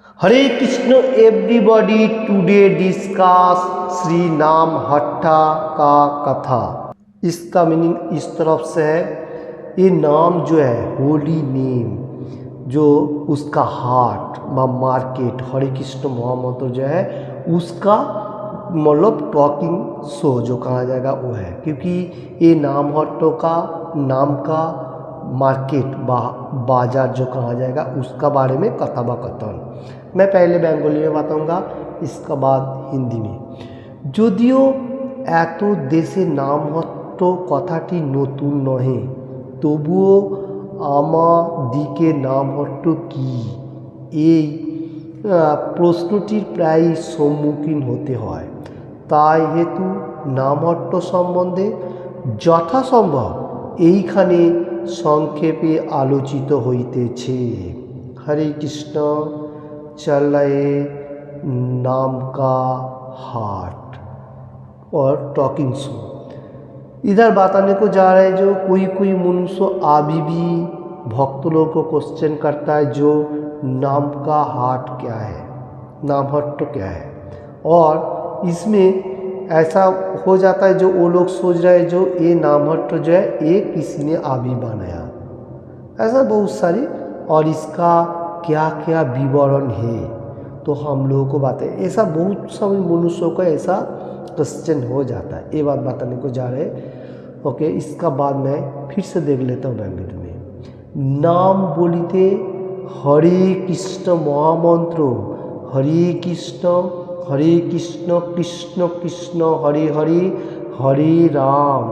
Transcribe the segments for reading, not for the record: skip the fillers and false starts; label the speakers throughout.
Speaker 1: हरे Krishna everybody. Today discuss Shri Naam Hatta का कथा। इसका मीनिंग इस तरफ से है, ये नाम जो है होली नेम, जो उसका हार्ट मार्केट हरे कृष्ण महामंत्र जो है उसका मतलब टॉकिंग शो जो कहा जाएगा वो है, क्योंकि ये नाम हट्टों का नाम का मार्केट बाजार जो कहा जाएगा उसका बारे में कथा व कथन। मैं पहले बंगाली में बताऊंगा, इसका बाद हिंदी में। যদিও এত দেশে নামহট্ট কথাটি নতুন নহে, তবুও আমাদিকে নামহট্ট কি এই প্রশ্নটির প্রায় সম্মুখীন হতে হয়। তাই হেতু নামহট্ট সম্বন্ধে যথাসম্ভব এইখানে সংক্ষেপে আলোচিত হইতেছে। हरे कृष्ण चल रहे नाम का हार्ट और टॉकिंग शो। इधर बताने को जा रहे हैं जो कोई मनुष्य अभी भी भक्त लोगों को क्वेश्चन करता है जो नाम का हार्ट क्या है, नाम हट्ट क्या है। और इसमें ऐसा हो जाता है जो वो लोग सोच रहे हैं जो ये नाम हट्ट जो है ये किसी ने अभी बनाया, ऐसा बहुत सारी। और इसका क्या क्या विवरण है तो हम लोगों को बताएं। ऐसा बहुत सारे मनुष्यों का ऐसा क्वेश्चन हो जाता है, ये बात बताने को जा रहे हैं। ओके, इसका बाद मैं फिर से देख लेता हूँ बैंगलोर में। नाम बोलिते हरे कृष्ण महामंत्र, हरे कृष्ण कृष्ण कृष्ण हरे हरे, हरे राम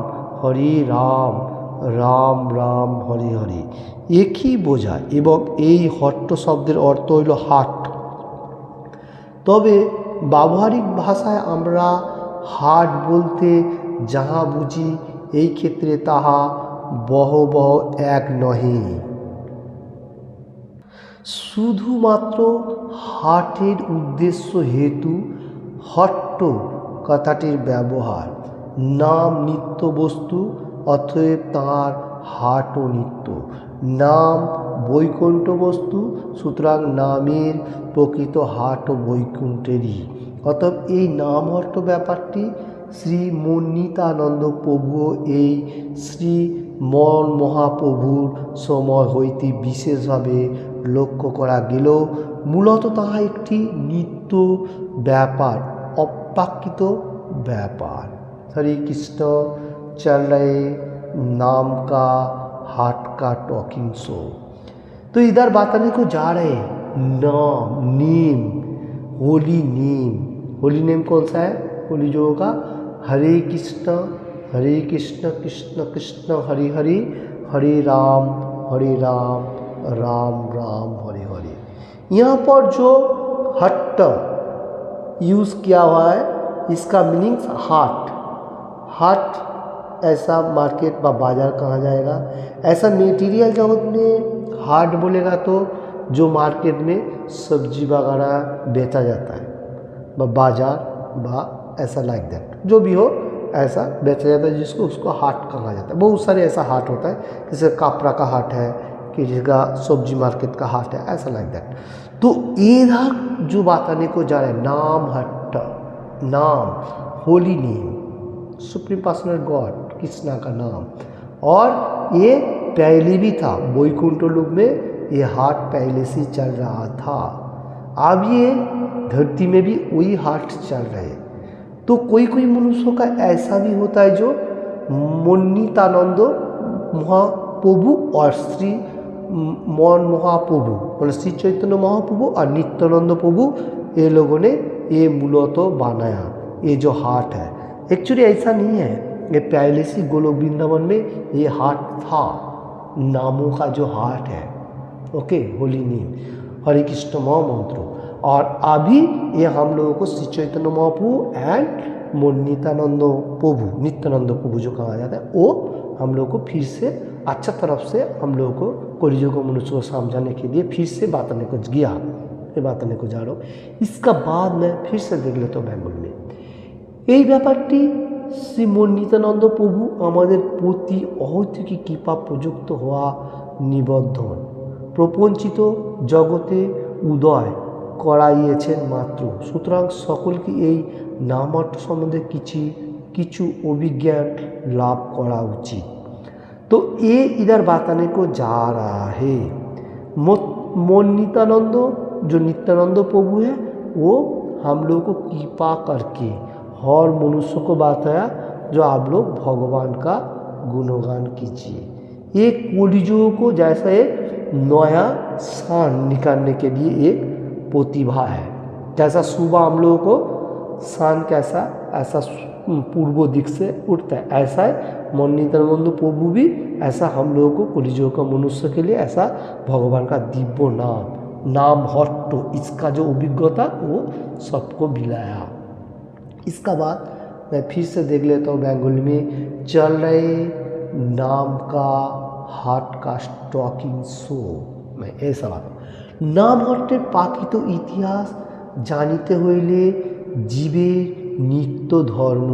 Speaker 1: রাম রাম হরে হরে একই বোঝায় এবং এই হট্ট শব্দের অর্থ হইল হার্ট। তবে ব্যবহারিক ভাষায় আমরা হার্ট বলতে যাহা বুঝি এই ক্ষেত্রে তাহা বহবহ এক নহে। শুধুমাত্র হার্টের উদ্দেশ্য হেতু হট্ট কথাটির ব্যবহার। নাম নিত্য বস্তু, অতএব তাঁর হাটও নিত্য। নাম বৈকুণ্ঠ বস্তু, সুতরাং নামের প্রকৃত হাটও বৈকুণ্ঠেরই। অতএব এই নাম হট্ট ব্যাপারটি শ্রী মন্নিতানন্দ প্রভুও এই শ্রী মন মহাপ্রভুর সময় হইতে বিশেষভাবে লক্ষ্য করা গেলেও মূলত তাহা একটি নিত্য ব্যাপার, অপ্রাকৃত ব্যাপার। हरे कृष्ण चल रहे नाम का हार्ट का टॉकिंग शो। तो इधर बताने को जा रहे नाम, name, holy name. Holy name कौन सा है? होली जो होगा हरे कृष्ण कृष्ण कृष्ण हरे हरे, हरे राम राम राम हरे हरे। यहाँ पर जो हट्ट यूज़ किया हुआ है इसका मीनिंग हार्ट। हार्ट ऐसा मार्केट व बाज़ार कहा जाएगा। ऐसा मटेरियल जगत में हार्ट बोलेगा तो जो मार्केट में सब्जी वगैरह बेचा जाता है बाज़ार ऐसा लाइक दैट, जो भी हो ऐसा बेचा जाता है जिसको उसको हाट कहा जाता है। बहुत सारे ऐसा हाट होता है, जैसे कापड़ा का हाट है, किसी का सब्जी मार्केट का हाट है, ऐसा लाइक दैट। तो इधर जो बताने को जा रहा है नाम हट्ट, नाम holy name, supreme personal God Krishna का नाम। और ये पहले भी था वैकुंठ लोक में, ये हाट पहले से चल रहा था। अब ये धरती में भी वही हाट चल रहे। तो कोई मनुष्यों का ऐसा भी होता है जो मन्नितानंद महाप्रभु और श्री मन महाप्रभु मतलब श्री चैतन्य महाप्रभु और नित्यानंद प्रभु ये लोगों ने ये मूलत बनाया। ये जो हाट है एक्चुअली ऐसा नहीं है, ये पहले से गोलोक वृंदावन में ये हाट था, नामों का जो हाट है। ओके, होली नेम हरे कृष्ण महामंत्र। और अभी ये हम लोगों को श्री चैतन्य महाप्रभु एंड नित्यानंद प्रभु जो कहा जाता है वो हम लोग को फिर से अच्छा तरफ से हम लोगों को कलियुग को मनुष्य को समझाने के लिए फिर से बताने को गया, ये बताने को जा रहा हूँ। इसका बाद मैं फिर से देख लेता हूँ बैंगल में। এই ব্যাপারটি শ্রী মন্নিতানন্দ প্রভু আমাদের প্রতি অহৈতুকী কৃপা প্রযুক্ত হওয়া নিবন্ধন প্রপঞ্চিত জগতে উদয় করাইয়েছেন মাত্র। সুতরাং সকলকে এই নাম অর্থ সম্বন্ধে কিছু অভিজ্ঞান লাভ করা উচিত। तो ये इधर बताने को जा रहा है मोन नित्यानंद जो नित्यानंद प्रभु है वो हम लोग को कृपा करके हर मनुष्य को बताया जो आप लोग भगवान का गुणगान कीजिए। ये कलियुग को जैसा एक नया शान निकालने के लिए एक प्रतिभा है। जैसा सुबह हम लोगों को शान कैसा ऐसा पूर्व दिक से उठता है, ऐसा है मोन नित्यानंद प्रभु भी ऐसा हम लोगों को कलियुग का मनुष्य के लिए ऐसा भगवान का दिव्य नाम हट्ट इसका जो अभिज्ञता वो सबको मिलाया। इसका बाद मैं फिर से देख लेता हूँ बंगाली में चल रहे नाम का हाट का स्टॉकिंग शो में ऐसा बात नाम हट्टे पाकित इतिहास जानिते हইলে জীবের নিত্য ধর্ম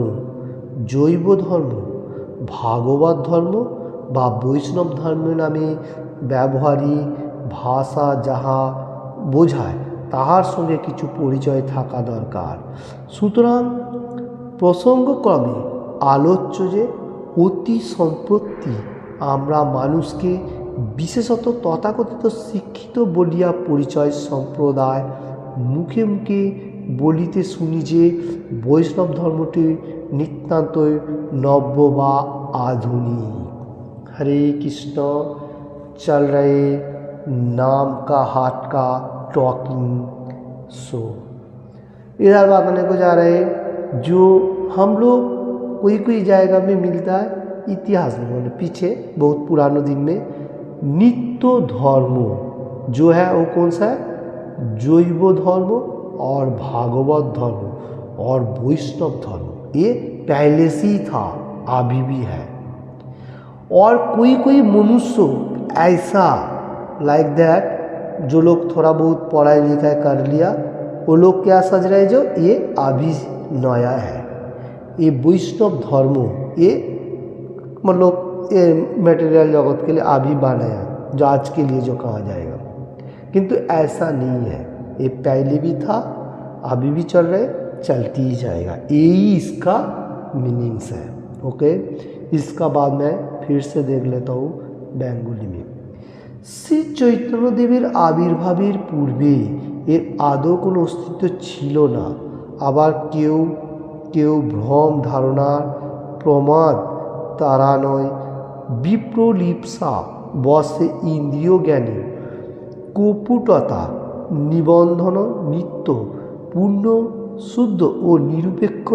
Speaker 1: জৈব ধর্ম ভাগবত ধর্ম বা বৈষ্ণব ধর্ম নামে ব্যবহারিক ভাষা যাহা বোঝায় তাহার সঙ্গে কিছু পরিচয় থাকা দরকার। সুতরাং প্রসঙ্গক্রমে আলোচ্য যে অতি সম্প্রতি আমরা মানুষকে বিশেষত তথাকথিত শিক্ষিত বলিয়া পরিচয় সম্প্রদায় মুখে মুখে বলিতে শুনি যে বৈষ্ণব ধর্মটি নিতান্তই নব্য বা আধুনিক। हरे कृष्ण चल रहे नाम का हाट का टॉकिंग शो इधर बताने को जा रहे जो हम लोग कोई जगह में मिलता है इतिहास में मतलब पीछे बहुत पुराने दिन में नित्य धर्म जो है वो कौन सा है जैव धर्म और भागवत धर्म और वैष्णव धर्म ये पहले से ही था अभी भी है। और कोई मनुष्य ऐसा लाइक दैट जो लोग थोड़ा बहुत पढ़ाई लिखाई कर लिया वो लोग क्या सज रहे जो ये अभी नया है ये वैष्णव धर्म ये मतलब ये मटेरियल जगत के लिए अभी बनाया जो आज के लिए जो कहा जाएगा किंतु ऐसा नहीं है ये पहले भी था अभी भी चल रहे चलती ही जाएगा यही इसका मीनिंग्स है। ओके इसका बाद मैं फिर से देख लेता हूँ बेंगली में श्री चैतन्य देवेर आविर्भावेर पूर्वे एर आदौ कोनो अस्तित्व छिलो ना आबार केउ केउ भ्रम धारणार प्रमाद तारा नय विप्रलिप्सा बसे इंद्रिय ज्ञानी कपटता निबंधन नित्य पूर्ण शुद्ध और निरपेक्ष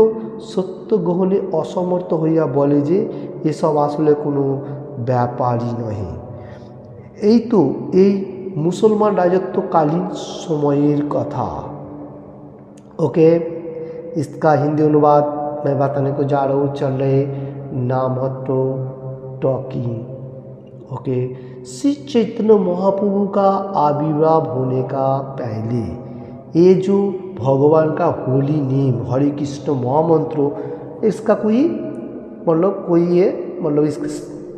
Speaker 1: सत्य ग्रहणे असमर्थ हইয়া বলে যে এসব আসলে কোনো ব্যাপারই নয়। এই তো এই মুসলমান রাজত্বকালীন সময়ের কথা। ओके इसका हिंदी अनुवाद मैं बताने को जा रहा हूँ चल रहे नाम हट्टो टॉकिंग। ओके श्री चैतन्य महाप्रभु का आविर्भाव होने का पहले ये जो भगवान का होली नेम हरे कृष्ण महामंत्र इसका कोई मतलब कोई ये मतलब इसका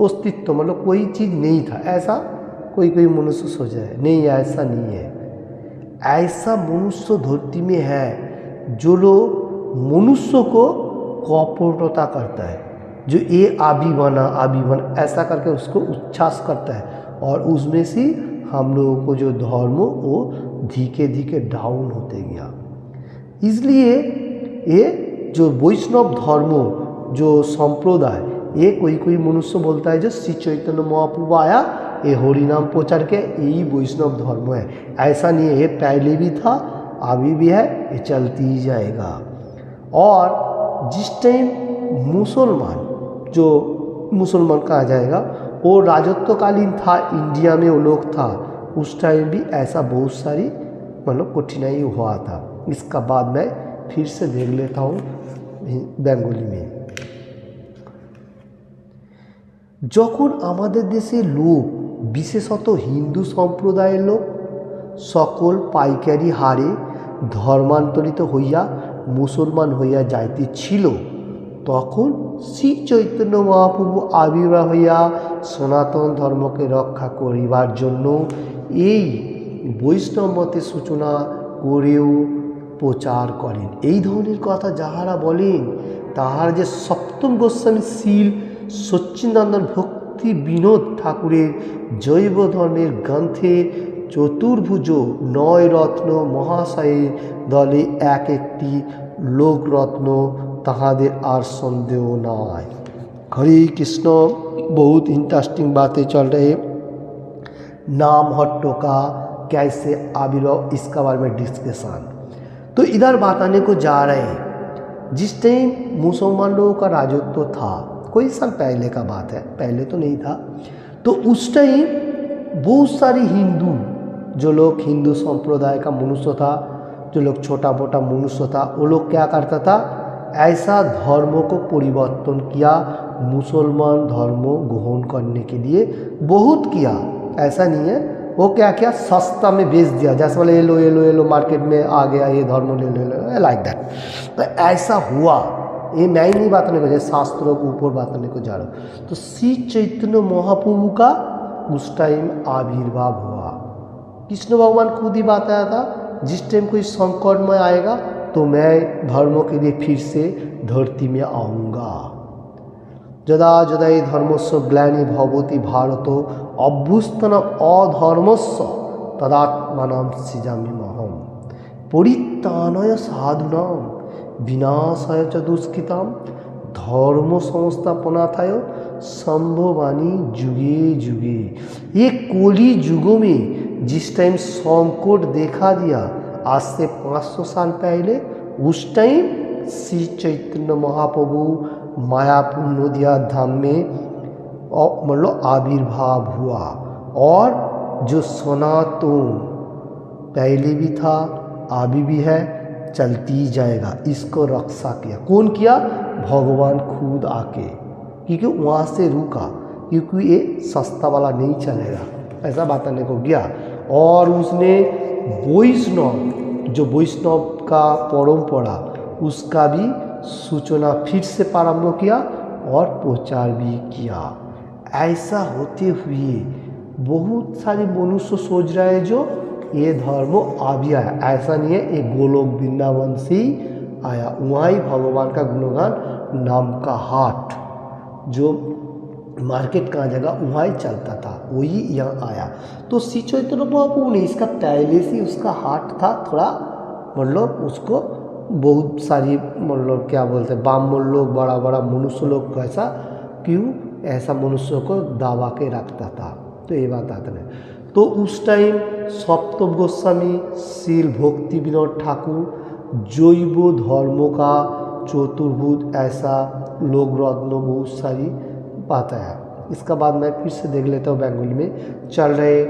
Speaker 1: अस्तित्व मतलब कोई चीज़ नहीं था ऐसा कोई मनुष्य सोचा है नहीं ऐसा नहीं है। ऐसा मनुष्य धरती में है जो लोग मनुष्य को कपटता करता है जो ये आबी बना ऐसा करके उसको उच्छ्वास करता है और उसमें से हम लोगों को जो धर्म वो धीरे धीरे डाउन होते गया। इसलिए ये जो वैष्णव धर्म जो संप्रदाय ये कोई मनुष्य बोलता है जो श्री चैतन्य महाप्रभु आया ये हरि नाम प्रचार के यही वैष्णव धर्म है ऐसा नहीं है ये पहले भी था अभी भी है ये चलती ही जाएगा। और जिस टाइम मुसलमान कहा जाएगा वो राजत्वकालीन था इंडिया में वो लोग था उस टाइम भी ऐसा बहुत सारी मतलब कठिनाई हुआ था। इसका बाद मैं फिर से देख लेता हूँ बेंगली में যখন আমাদের দেশে লোক বিশেষত হিন্দু সম্প্রদায়ের লোক সকল পাইকারি হারে ধর্মান্তরিত হইয়া মুসলমান হইয়া যাইতেছিল তখন শ্রী চৈতন্য মহাপ্রভু আবির্ভাব হইয়া সনাতন ধর্মকে রক্ষা করিবার জন্য এই বৈষ্ণব মতের সূচনা করেও প্রচার করেন। এই ধরনের কথা যাহারা বলেন তাহার যে সপ্তম গোস্বামী শীল সচ্চিদানন্দ ভক্তি বিনোদ ঠাকুরের জৈব ধর্মের গ্রন্থের চতুর্ভুজ নয় রত্ন মহাশয়ের দলে এক একটি লোকরত্ন, তাহাদের আর সন্देह নাই। हरे कृष्ण। बहुत इंटरेस्टिंग बातें चल रहे। नाम हट्टों का कैसे आविर्भाव, इसका बारे में डिस्कशन। तो इधर बात आने को जा रहे हैं, जिस टाइम मुसलमान लोगों का राजत्व था, कोई साल पहले का बात है, पहले तो नहीं था, तो उस टाइम बहुत सारे हिंदू, जो लोग हिंदू संप्रदाय का मनुष्य था, जो लोग छोटा मोटा मनुष्य था, वो लोग क्या करता था, ऐसा धर्म को परिवर्तन किया, मुसलमान धर्म ग्रहण करने के लिए बहुत किया। ऐसा नहीं है, वो क्या किया, सस्ता में बेच दिया, जैसे बोले ये लो ये लो ये लो, मार्केट में आ गया ये धर्म ले लो लाइक दैट। तो ऐसा हुआ, ये मैं ही नहीं बताने को, शास्त्रों के ऊपर बताने को जा रहा हूँ। तो श्री चैतन्य महाप्रभु का उस टाइम आविर्भाव हुआ। कृष्ण भगवान खुद ही बताया था, जिस टाइम कोई संकटमय आएगा तो मैं धर्म के लिए फिर से धरती में आऊँगा। यदा यदा धर्मस्य ग्लानि भवति भारत अभ्युत्थान अधर्मस्य तदात्मानं सृजाम्यहम् परित्राणाय साधूनां विनाशाय च दुष्कृतां धर्म संस्थापनार्थाय संभवानि जुगे जुगे। ये कली युगों में जिस टाइम संकट देखा दिया, आज से 500 साल पहले, उस टाइम श्री चैतन्य महाप्रभु मायापुर नदिया धाम में मतलब आविर्भाव हुआ। और जो सनातन पहले भी था, अभी भी है, चलती जाएगा, इसको रक्षा किया। कौन किया? भगवान खुद आके, क्योंकि वहाँ से रुका, क्योंकि ये सस्ता वाला नहीं चलेगा, ऐसा बताने को गया। और उसने वैष्णव, जो वैष्णव का परंपरा, उसका भी सूचना फिर से प्रारंभ किया और प्रचार भी किया। ऐसा होते हुए बहुत सारे मनुष्य सोच रहे हैं जो ये धर्म आ भी आया, ऐसा नहीं है, ये गोलोक वृंदावन से ही आया। वहाँ ही भगवान का गुणगान नाम का हाट, जो मार्केट कहाँ जगह वहाँ ही चलता था, वही यहाँ आया। तो श्री चैतन्य महाप्रभु ने इसका पहले से उसका हाट था, थोड़ा मतलब उसको बहुत सारी मतलब क्या बोलते हैं, ब्राह्मण लोग, बड़ा बड़ा मनुष्य लोग कैसा, क्यों ऐसा मनुष्य को दावा के रखता था। तो ये बात आता है। तो उस टाइम सप्तम गोस्वामी श्री भक्ति विनोद ठाकुर जैव धर्म का चतुर्भुज ऐसा लोक रत्न बहुत सारी बात है। इसका बाद मैं फिर से देख लेता हूँ, बेंगोली में चल रहे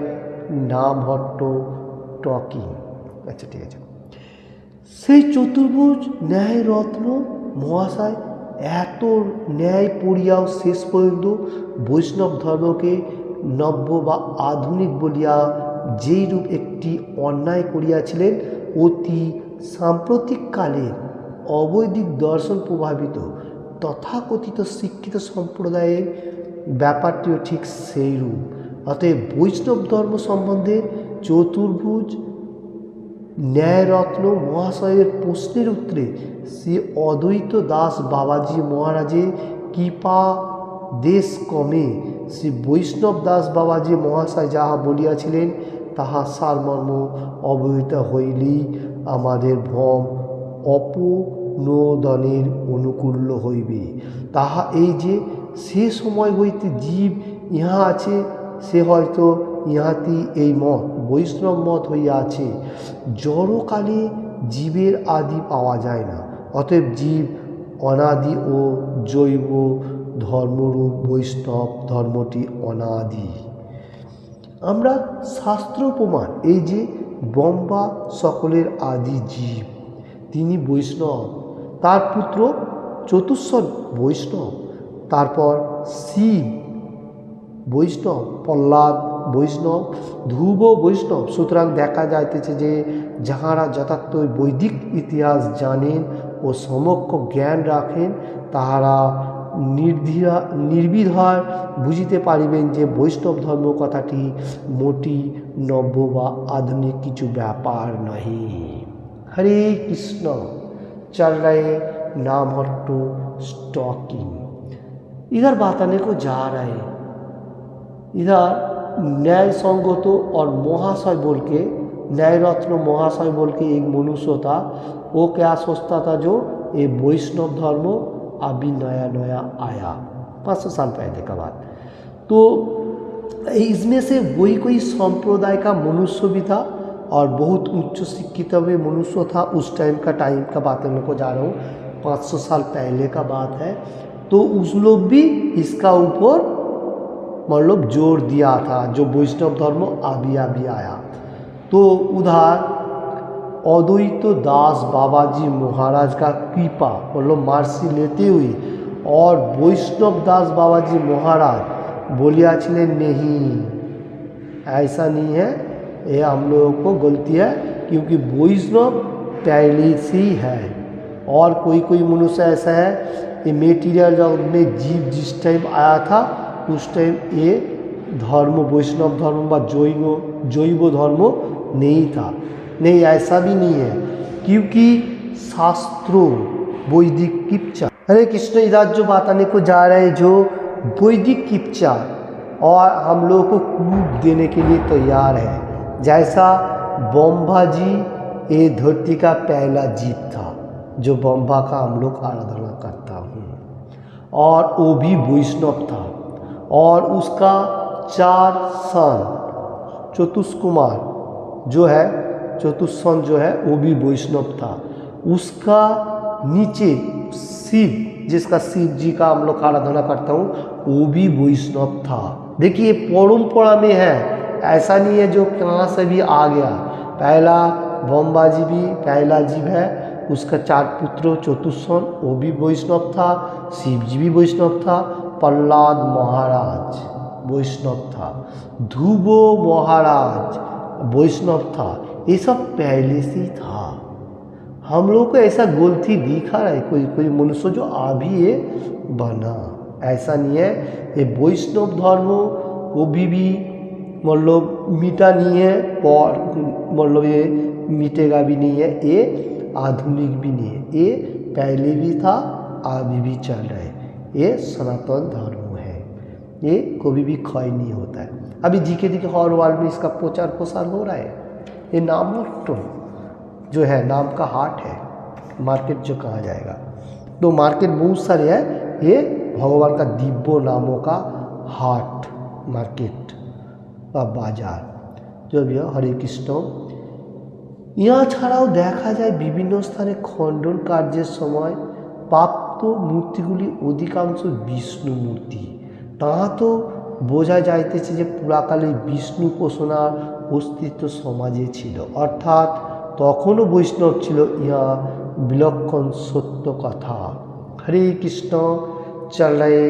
Speaker 1: नाम हट्टो टॉकिंग। अच्छा ठीक है। সেই চতুর্ভুজ ন্যায় রত্ন মহাশয় এত ন্যায় পড়িয়াও শেষ পর্যন্ত বৈষ্ণব ধর্মকে নব্য বা আধুনিক বলিয়া যেই রূপ একটি অন্যায় করিয়াছিলেন, অতি সাম্প্রতিককালের অবৈদিক দর্শন প্রভাবিত তথাকথিত শিক্ষিত সম্প্রদায়ের ব্যাপারটিও ঠিক সেই রূপ। অতএব বৈষ্ণব ধর্ম সম্বন্ধে চতুর্ভুজ ন্যায়রত্ন মহাশয়ের প্রশ্নের উত্তরে শ্রী অদ্বৈত দাস বাবাজি মহারাজের কৃপা দেশ কমে শ্রী বৈষ্ণব দাস বাবাজি মহাশয় যাহা বলিয়াছিলেন তাহা সারমর্ম অবহিত হইলেই আমাদের ভ্রম অপনোদনের অনুকূল্য হইবে। তাহা এই যে সে সময় হইতে জীব ইহা আছে, সে হয়তো ইহাতি এই মত বৈষ্ণব মত হইয়া আছে। জড়কালে জীবের আদি পাওয়া যায় না, অতএব জীব অনাদি ও জৈব ধর্মরূপ বৈষ্ণব ধর্মটি অনাদি। আমরা শাস্ত্র প্রমাণ এই যে ব্রহ্মা সকলের আদি জীব, তিনি বৈষ্ণব, তার পুত্র চতুষ্ষর বৈষ্ণব, তারপর শিব বৈষ্ণব, প্রহ্লাদ বৈষ্ণব, ধ্রুব বৈষ্ণব। সুতরাং দেখা যাইতেছে যে যাহারা যথার্থ বৈদিক ইতিহাস জানেন ও সমক্ষ জ্ঞান রাখেন তাহারা निर्विधाय बुझिते पारिबेन जे वैष्णव धर्म कथाटी मोटी नव्य बा आधुनिक किछु व्यापार नहीं। हरे कृष्ण। चल रहे नामहट्टो स्टॉकिंग। इधर बताने को जा रहे, इधर न्याय संगत और महाशय बोल के, न्याय रत्न महाशय बोल के एक मनुष्य था। वो क्या सोचता था, जो ये वैष्णव धर्म अभी नया नया आया 500 साल पहले का बात, तो इसमें से वही कोई संप्रदाय का मनुष्य भी था और बहुत उच्च शिक्षित भी मनुष्य था। उस टाइम का बात मैं को जा रहा हूँ, 500 साल पहले का बात है। तो उस लोग भी इसका ऊपर मतलब जोर दिया था, जो वैष्णव धर्म अभी आया। तो उधर अद्वैत दास बाबा जी महाराज का कृपा मतलब मार्सी लेते हुए और वैष्णव दास बाबा जी महाराज बोलिया छिले नहीं, ऐसा नहीं है, ये हम लोगों को गलती है, क्योंकि वैष्णव पहले से ही है। और कोई मनुष्य ऐसा है, ये मेटीरियल जगत में जीव जिस टाइम आया था उस टाइम ये धर्म वैष्णव धर्म व जैव धर्म नहीं था। नहीं, ऐसा भी नहीं है, क्योंकि शास्त्रों वैदिक किप्चा, हरे कृष्ण इधर जो बताने को जा रहे हैं, जो वैदिक किप्चा और हम लोग को क्लू देने के लिए तैयार है। जैसा ब्रह्मा जी ये धरती का पहला जीव था, जो ब्रह्मा का हम लोग आराधना करता हूँ, और वो भी वैष्णव था। और उसका 4 सन चतुष्कुमार जो है, चतुष्सन जो है वो भी वैष्णव था। उसका नीचे शिव, जिसका शिव जी का हम लोग आराधना करता हूँ, वो भी वैष्णव था। देखिए परंपरा में है, ऐसा नहीं है जो कहाँ से भी आ गया। पहला ब्रह्मा जी भी पहला जीव है, उसका 4 पुत्र चतुष्सन वो भी वैष्णव था, शिव जी भी वैष्णव था, प्रहलाद महाराज वैष्णव था, ध्रुव महाराज वैष्णव था। ये सब पहले से ही था। हम लोग को ऐसा गलती दिखा रहा है कोई मनुष्य जो अभी ये बना, ऐसा नहीं है। ये वैष्णव धर्म वो भी मतलब मीठा नहीं है, और मतलब ये मीठेगा भी नहीं है, ये आधुनिक भी नहीं है, ये पहले भी था अभी भी चल रहा है। ये सनातन धर्म है, ये कभी भी क्षय नहीं होता है। अभी धीरे धीरे हर वर्ल्ड में इसका प्रचार प्रसार हो रहा है। ये नामहट्टो जो है, नाम का हाट है, मार्केट जो कहा जाएगा, तो मार्केट बहुत सारे है। ये भगवान का दिव्य नामों का हाट, मार्केट বা বাজার जो भी है। हरे कृष्ण। यहाँ ছাড়াও দেখা যায় বিভিন্ন স্থানে খণ্ডন কার্যের সময় প্রাপ্ত মূর্তিগুলি অধিকাংশ বিষ্ণু মূর্তি। তা তো বোঝা যাইতেছে যে পুরাকালে বিষ্ণু উপাসনার অস্তিত্ব সমাজে ছিল, অর্থাৎ তখনও বৈষ্ণব ছিল, ইহা বিলক্ষণ সত্য কথা। हरे कृष्ण। चल रहे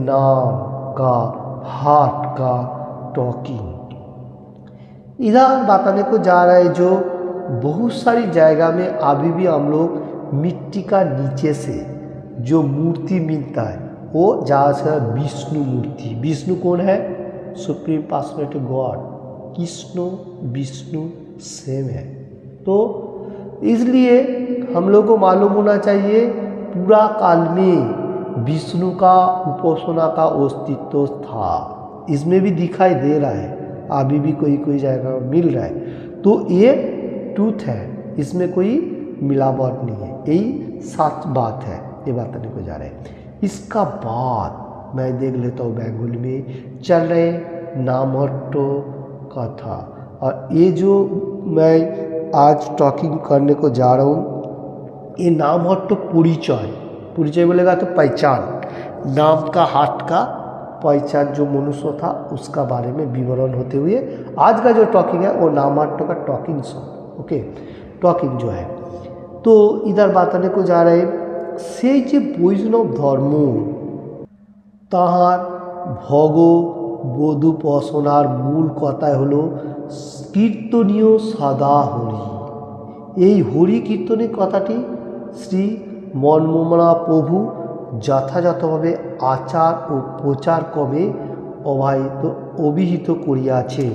Speaker 1: नाम का हाट का टॉकिंग। इधर बताने को जा रहा है, जो बहुत सारी जगह में अभी भी हम लोग मिट्टी का नीचे से जो मूर्ति मिलता है वो जहाँ से विष्णु मूर्ति। विष्णु कौन है? Supreme personality God. Krishna Vishnu same है। तो इसलिए हम लोग को मालूम होना चाहिए पूरा काल में विष्णु का उपासना का अस्तित्व था। इसमें भी दिखाई दे रहा है, अभी भी कोई जगह मिल रहा है। तो ये ट्रूथ है, इसमें कोई मिलावट नहीं है, यही सच बात है, ये बताने को जा रहे हैं। इसका बाद मैं देख लेता हूँ बेंगोली में चल रहे नामहट्टो कथा। और ये जो मैं आज टॉकिंग करने को जा रहा हूँ, ये नामहट्टो परिचय बोलेगा तो पहचान, नाम का हाट का पहचान जो मनुष्य था उसका बारे में विवरण होते हुए आज का जो टॉकिंग है वो नामहट्टो का टॉकिंग सॉन्ग। ओके, टॉकिंग जो है। तो इधर बताने को जा रहे से जे वैष्णव धर्म ताहार भगबोध उपासनार मूल कथाय हलो कीर्तनीय सदा हरि। এই হরি কীর্তনের কথাটি শ্রী মনমোহনা প্রভু যথাযথভাবে আচার ও প্রচার কবে অভিহিত করিয়াছেন,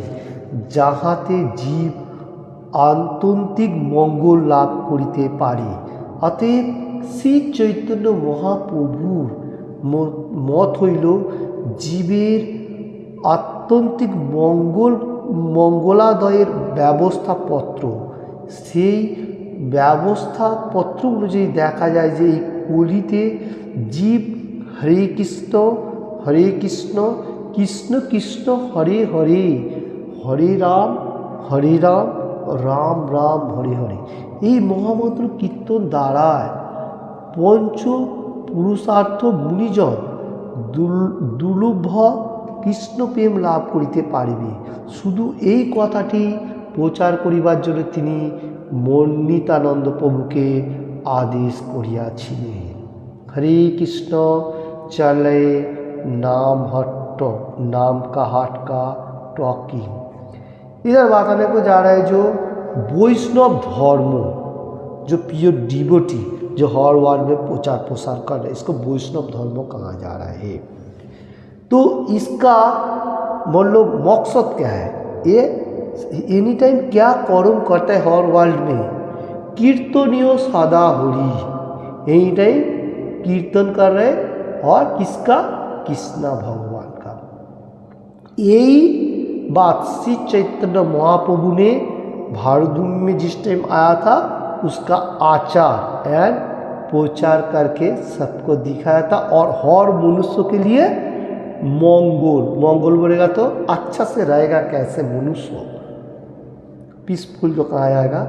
Speaker 1: যাহাতে জীব আত্যন্তিক মঙ্গল লাভ করিতে পারে। অতএব শ্রী চৈতন্য মহাপ্রভুর মত হইল জীবের আত্যন্তিক মঙ্গলাদয়ের ব্যবস্থাপত্র। সেই ব্যবস্থাপত্র অনুযায়ী দেখা যায় যে এই কলিতে জীব হরে কৃষ্ণ কৃষ্ণ কৃষ্ণ হরে হরে, হরে রাম রাম রাম হরে হরে এই মহামন্ত্র কীর্তন দ্বারায় পঞ্চ পুরুষার্থ মুনিজন দুর্লভ কৃষ্ণ প্রেম লাভ করিতে পারিবে। শুধু এই কথাটি প্রচার করিবার জন্য তিনি মন্নিতানন্দ প্রভুকে আদেশ করিয়াছিলেন। हरे कृष्ण चले नाम हट्ट नाम का हट का टॉकिंग। इधर बताने को जा रहा है जो वैष्णव धर्म, जो प्योर डिवोटी जो हर वर्ल्ड में प्रचार प्रसार कर रहे हैं, इसको वैष्णव धर्म कहा जा रहा है। तो इसका मतलब मकसद क्या है? ये एनी टाइम क्या कर्म करता है हर वर्ल्ड में? कीर्तनीय सदा हरि, एनी टाइम कीर्तन कर रहे और किसका? कृष्णा भगवान का। यही बात श्री चैतन्य महाप्रभु ने भारतभूमि में जिस टाइम आया था उसका आचार एंड प्रचार करके सबको दिखाया था। और हर मनुष्य के लिए मंगल बोलेगा तो अच्छा से रहेगा कैसे मनुष्य, पीसफुल जो कहा जाएगा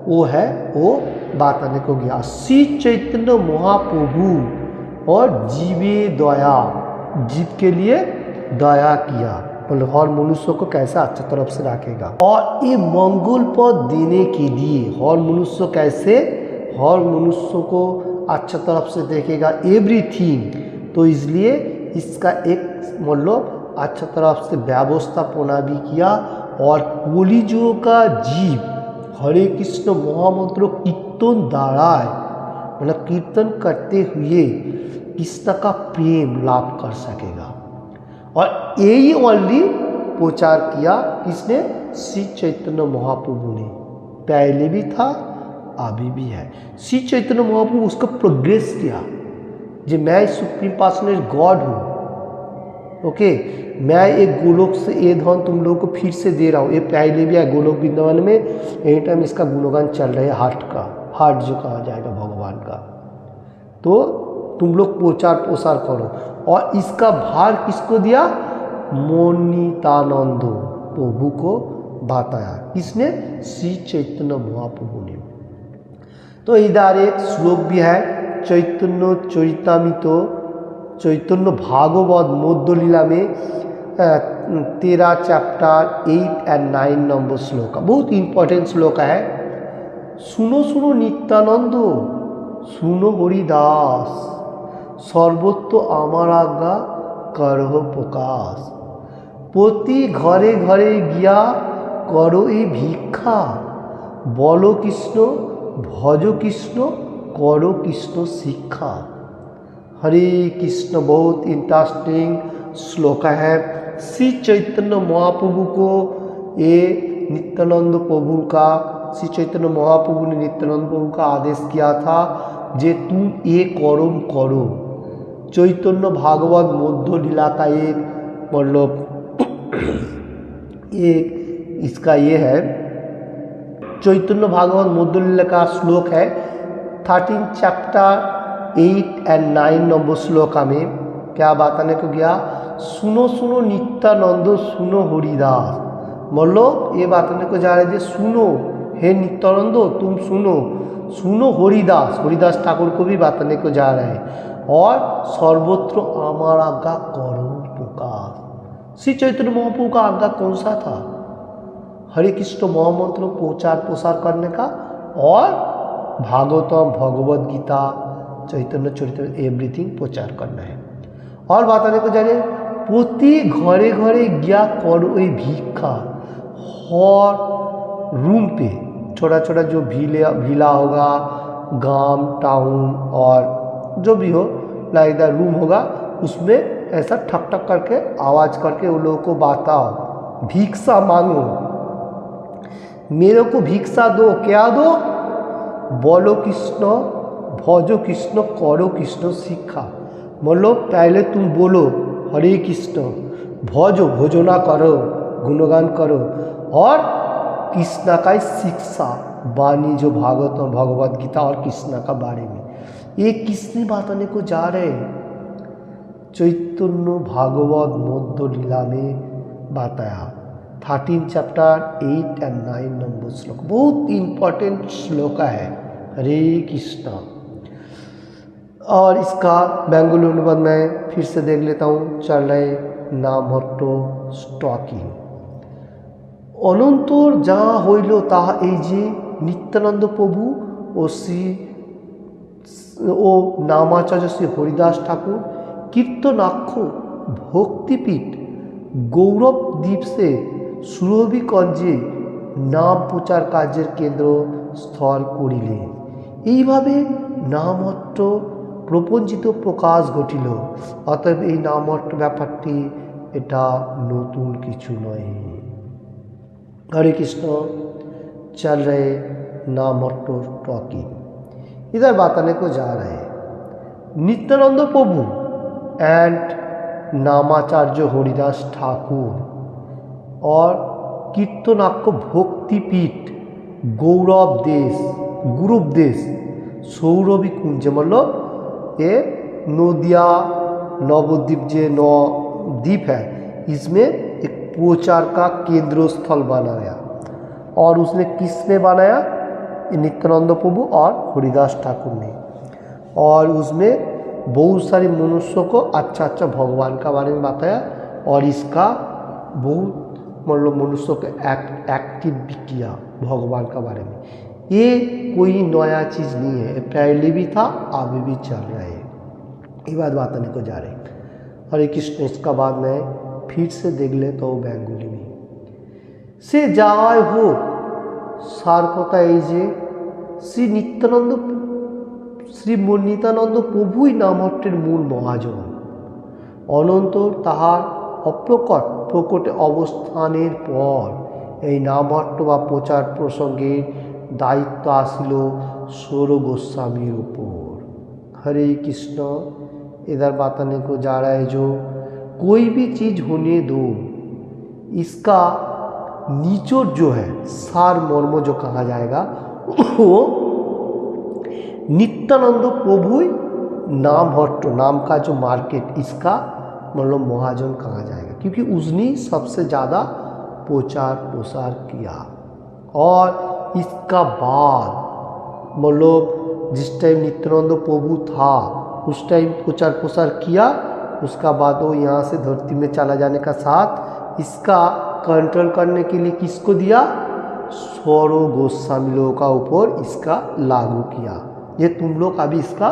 Speaker 1: वो है, वो बात आने को गया। श्री चैतन्य महाप्रभु और जीवे दया, जीव के लिए दया किया, मतलब हर मनुष्य को कैसा अच्छा तरफ से रखेगा। और ये मंगल पद देने के लिए हर मनुष्य कैसे हर मनुष्य को अच्छा तरफ से देखेगा एवरीथिंग, तो इसलिए इसका एक मतलब अच्छा तरफ से व्यवस्थापना भी किया। और कलिजुग का जीव हरे कृष्ण महामंत्र कीर्तन द्वारा मतलब कीर्तन करते हुए कृष्ण का प्रेम लाभ कर सकेगा। और यही ओनली प्रचार किया किसने? श्री चैतन्य महाप्रभु ने। पहले भी था, अभी भी है। श्री चैतन्य महाप्रभु उसका प्रोग्रेस किया, जो मैं सुप्रीम पर्सनल गॉड हूँ, ओके, मैं एक गोलोक से ये धन तुम लोगों को फिर से दे रहा हूँ। ये पहले भी है गोलोक वृंदावन में, एनी टाइम इसका गुणगान चल रहा है हार्ट जो कहा जाएगा भगवान का। तो तुम लोग प्रचार प्रसार करो। और इसका भार किसको दिया? मोनितानंद प्रभु को बताया। किसने? श्री चैतन्य महाप्रभु ने। तो इधर एक श्लोक भी है, चैतन्य चरितामृत चैतन्य भागवत मध्य लीला में 13 चैप्टर 8 एंड 9 नंबर श्लोक का बहुत इंपॉर्टेंट श्लोक है। सुनो सुनो नित्यानंद, सुनो हरिदास, सर्वत्र आमार आज्ञा करह प्रकाश। प्रति घरे घरे गिया करो ए भिक्षा, बोलो कृष्ण भजो कृष्ण करो कृष्ण शिक्षा। हरे कृष्ण बहुत इंटरेस्टिंग श्लोक है। श्री चैतन्य महाप्रभु को ये नित्यानंद प्रभु का श्री चैतन्य महाप्रभु ने नित्यानंद प्रभु का आदेश किया था जे तुम ये कर्म करो। चैतन्य भागवत मध्य लीला का एक मतलब एक इसका ये है, चैतन्य भागवत मध्य लीला का श्लोक है 13 चैप्टर 8 एंड 9 नंबर श्लोका में क्या बताने को गया? सुनो सुनो नित्यानंद, सुनो हरिदास। मतलब ये बताने को जा रहे हैं सुनो हे नित्यानंद तुम सुनो, सुनो हरिदास, हरिदास ठाकुर को भी बताने को जा रहे हैं। और सर्वत्र आमार आज्ञा करो प्रकाश। श्री चैतन्य महाप्रभु का आज्ञा कौन सा था? हरे कृष्ण महामंत्र प्रचार प्रसार करने का और भागवतम भगवद गीता चैतन्य चरितामृत एवरीथिंग प्रचार करना है। और बताने को जा रहे प्रति घरे घरे गया करो ए भिक्षा। हर रूम पे छोटा छोटा जो भीला होगा, गांव टाउन और जो भी हो, लाइक द रूम होगा, उसमें ऐसा ठक ठक करके आवाज़ करके उन लोगों को बताओ, भिक्षा मांगो, मेरे को भिक्षा दो, क्या दो, बोलो कृष्ण, भजो कृष्ण, करो कृष्ण शिक्षा। मतलब पहले तुम बोलो हरे कृष्ण, भजो भोजना करो, गुणगान करो, और कृष्णा का शिक्षा वाणी जो भागवत और भगवद गीता और कृष्णा का बारे में, ये किसने बताने को जा रहे हैं? चैतन्य भागवत मध्य लीला में बताया 13 चैप्टर 8 और 9 नंबर श्लोक, बहुत इंपॉर्टेंट श्लोक है, हरे कृष्णा। और इसका बेंगोली अनुवाद मैं फिर से देख लेता हूँ, चल रहे नाम हट्टो स्टॉकिंग। অনন্তর যাহা হইল তাহা এই যে নিত্যানন্দ প্রভু ও নামাচার্য শ্রী হরিদাস ঠাকুর কীর্তনাক্ষ ভক্তিপীঠ গৌরব দ্বীপে সুরভিগঞ্জে নাম প্রচার কার্যের কেন্দ্র স্থল করিলেন। এইভাবে নামহট্ট প্রপঞ্চিত প্রকাশ ঘটিল। অতএব এই নামহট্ট ব্যাপারটি এটা নতুন কিছু নয়। हरे कृष्ण, चल रहे नामहट्ट टॉकिंग। इधर बताने को जा रहे हैं नित्यानंद प्रभु एंड नामाचार्य हरिदास ठाकुर और कीर्तनाक्ष भक्तिपीठ गौरव देश गुरुप देश सौरभी कुंज, मतलब ये नदिया नवद्वीप जो नौ द्वीप है, इसमें एक प्रचार का केंद्र स्थल बनाया। और उसने किसने बनाया? नित्यानंद प्रभु और हरिदास ठाकुर ने। और उसमें बहुत सारे मनुष्यों को अच्छा अच्छा भगवान का बारे में बताया, और इसका बहुत मतलब मनुष्यों को एक्टिव भी किया भगवान का बारे में। ये कोई नया चीज़ नहीं है, पहले भी था, अभी भी चल रहा है। ये बात बताने को जा रहे हैं। हरे कृष्ण, इसका बाद में फिर से देख ले तो बेंगोली में से যাই হোক, সার কথা এই যে শ্রী নিত্যানন্দ প্রভুই নামহট্টের মূল মহাজন। অনন্তর তাহার প্রকটে অবস্থানের পর এই নামহট্ট বা প্রচার প্রসঙ্গের দায়িত্ব আসিল সৌর গোস্বাमीর উপর। हरे कृष्ण, इधर बताने को जा रहा है जो कोई भी चीज़ होने दो, इसका निचोड़ जो है, सार मर्म जो कहा जाएगा, वो नित्यानंद प्रभु नामहट्ट नाम का जो मार्केट, इसका मतलब महाजन कहा जाएगा, क्योंकि उसने सबसे ज़्यादा प्रचार प्रसार किया। और इसका बाद मतलब जिस टाइम नित्यानंद प्रभु था उस टाइम प्रचार प्रसार किया, उसका बाद वो यहाँ से धरती में चला जाने का साथ इसका कंट्रोल करने के लिए किसको दिया? सौर गोस्वामी लोगों का ऊपर इसका लागू किया, ये तुम लोग अभी इसका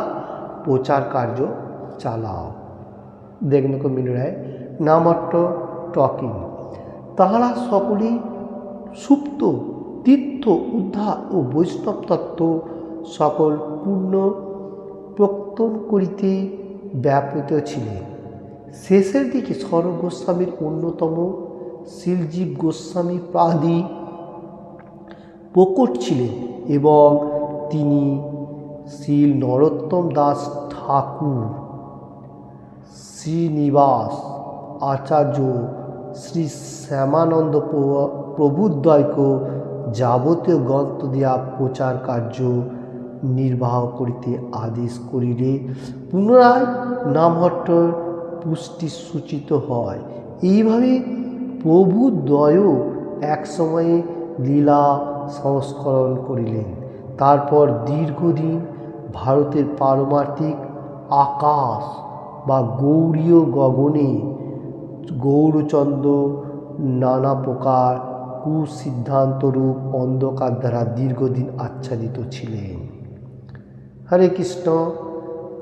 Speaker 1: प्रचार कार्य चालाओ। देखने को मिल रहा है नामहट्ट टॉकिंग। তাহারা সকলেই সুপ্ত তীর্থ উদ্ধার ও বৈষ্ণব তত্ত্ব সকল পূর্ণ প্রত্যন করিতে ব্যাপৃত ছিলেন। শেষের দিকে সৌর গোস্বামীর অন্যতম শিলজীব গোস্বামী প্রাদি প্রকট ছিলেন এবং তিনি শ্রীল নরোত্তম দাস ঠাকুর, শ্রীনিবাস আচার্য, শ্রী শ্যামানন্দ প্রভুদ্বয়কে যাবতীয় গ্রন্থ দিয়া প্রচার কার্য নির্বাহ করিতে আদেশ করিলে পুনরায় নামহট্টর পুষ্টি সূচিত হয়। এইভাবে প্রভুদ্বয়ও এক সময়ে লীলা সংস্করণ করিলেন। তারপর দীর্ঘদিন ভারতের পারমার্থিক আকাশ বা গৌরীয় গগনে গৌরচন্দ্র নানা প্রকার কুসিদ্ধান্তরূপ অন্ধকার দ্বারা দীর্ঘদিন আচ্ছাদিত ছিলেন। हरे कृष्ण,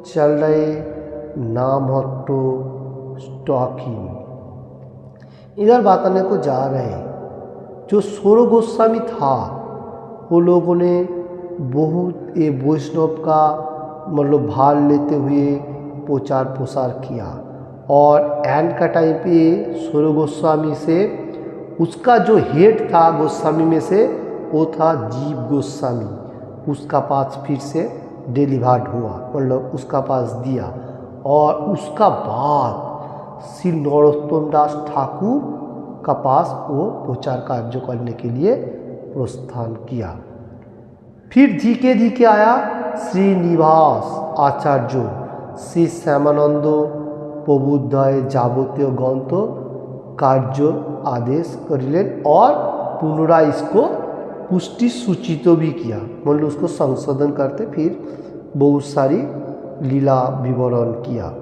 Speaker 1: चल रहे नामहट्ट स्टॉकिंग। इधर बताने को जा रहे हैं जो सौर गोस्वामी था, वो लोगों ने बहुत ये वैष्णव का मतलब भार लेते हुए प्रचार प्रसार किया। और एंड का टाइम पे सूर्य गोस्वामी से उसका जो हेड था गोस्वामी में से वो था जीव गोस्वामी, उसका पास फिर से डिलीवर्ड हुआ, मतलब उसका पास दिया। और उसका बाद श्री नरोत्तम दास ठाकुर का पास वो प्रचार कार्य करने के लिए प्रस्थान किया। फिर धीरे धीरे आया श्रीनिवास आचार्य, श्री श्यामानंद प्रबुद्धाय जाबतीय ग्रंथ कार्य आदेश करिलेन और पुनराय इसको पुष्टि सूचित भी किया, मतलब उसको संशोधन करते फिर बहुत सारी लीला विवरण किया।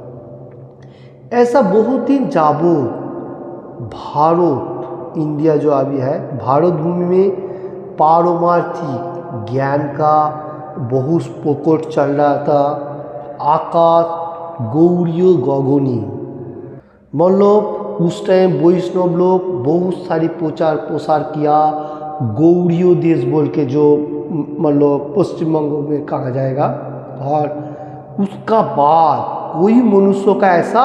Speaker 1: ऐसा बहुत दिन जाबत भारत इंडिया जो अभी है, भारत भूमि में पारमार्थिक ज्ञान का बहुत प्रकट चल रहा था। आकाश गौरीय गगनी, मतलब उस टाइम वैष्णव लोग बहुत सारी प्रचार प्रसार किया। गौड़ीय देश बोल के जो मतलब पश्चिम बंगाल में कहा जाएगा। और उसका बाद कोई मनुष्य का ऐसा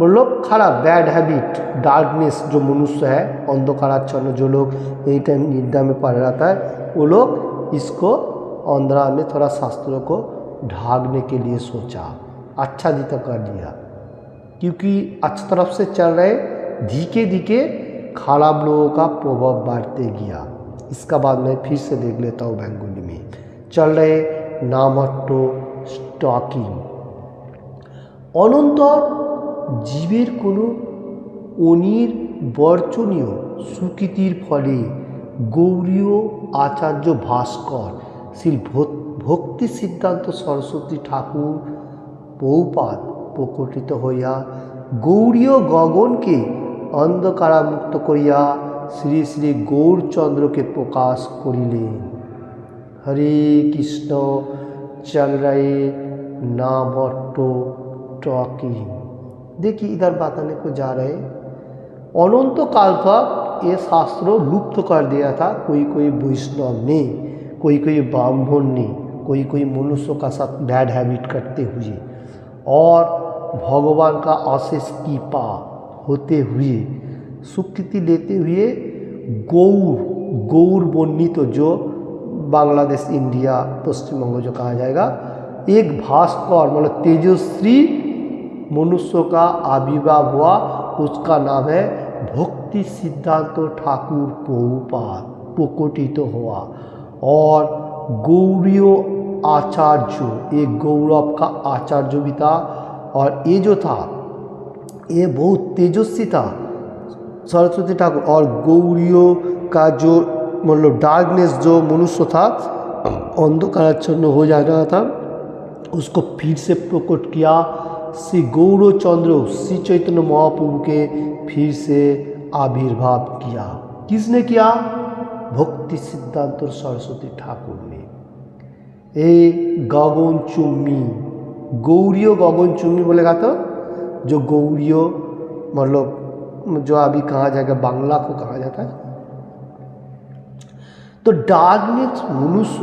Speaker 1: मतलब खराब बैड हैबिट डार्कनेस जो मनुष्य है अंधकाराच्छन्न जो लोग एनी टाइम निद्रा में पड़ रहता है, वो लोग इसको अंधरा में थोड़ा शास्त्रों को ढांकने के लिए सोचा, अच्छा दिता कर दिया, क्योंकि अच्छी तरफ से चल रहे धीरे धीरे खराब लोगों का प्रभाव बढ़ते गया। इसका बाद मैं फिर से देख लेता हूँ बेंगोली में चल रहे नामट्टो स्टॉकिंग। अनंतर জীবের কোনো অনির বর্জনীয় স্বীকৃতির ফলে গৌড়ীয় আচার্য ভাস্কর শ্রী ভক্তি সিদ্ধান্ত সরস্বতী ঠাকুর বহুপাদ প্রকটিত হইয়া গৌড়ীয় গগনকে অন্ধকারামুক্ত করিয়া শ্রী শ্রী গৌরচন্দ্রকে প্রকাশ করিলেন। হরে কৃষ্ণ चल रहे नामट्टो टॉकिंग। देखिए इधर बताने को जा रहे अनंत काल तक ये शास्त्रों लुप्त कर दिया था कोई कोई वैष्णव ने, कोई कोई ब्राह्मण ने, कोई कोई मनुष्यों का साथ बैड हैबिट करते हुए, और भगवान का अशेष कृपा होते हुए स्वीकृति लेते हुए गौर वर्णित तो जो बांग्लादेश इंडिया पश्चिम बंगाल जो कहा जाएगा एक भास्कर मतलब तेजस्वी मनुष्य का आविर्भाव हुआ, उसका नाम है भक्ति सिद्धांत ठाकुर प्रभुपाद प्रकटित तो हुआ। और गौड़ीय आचार्य एक गौरव का आचार्य भी था, और ये जो था ये बहुत तेजस्वी था सरस्वती ठाकुर। और गौड़ीय का जो मतलब डार्कनेस जो मनुष्य था अंधकाराच्छन्न हो जा रहा था उसको फिर से प्रकट किया। श्री गौरचंद्र श्री चैतन्य महाप्रभु के फिर से आविर्भाव किया। किसने किया? भक्ति सिद्धांत सरस्वती ठाकुर ने। ए गगनचुम्बी गौड़ीय गगनचुम्बी बोलेगा तो जो गौड़ीय मतलब जो अभी कहा जाएगा बांग्ला को कहा जाता है। तो डार्कनेस मनुष्य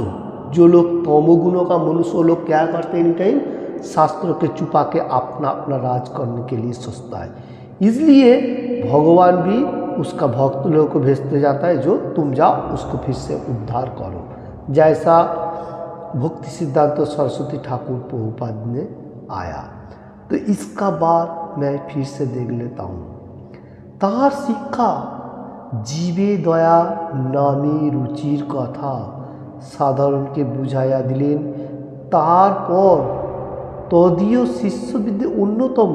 Speaker 1: जो लोग तमोगुणों का मनुष्य लोग क्या करते हैं, इन टाइम शास्त्रों के छुपा के अपना अपना राज करने के लिए सोचता है। इसलिए भगवान भी उसका भक्त लोगों को भेजते जाता है जो तुम जाओ उसको फिर से उद्धार करो, जैसा भक्ति सिद्धांत सरस्वती ठाकुर प्रभुपाद ने आया। तो इसका बाद मैं फिर से देख लेता हूँ। तार शिक्षा जीवे दया नामे रुचिर कथा साधारण के बुझाया दिलेन। तारपर तदीय शिष्यविद्या अन्यतम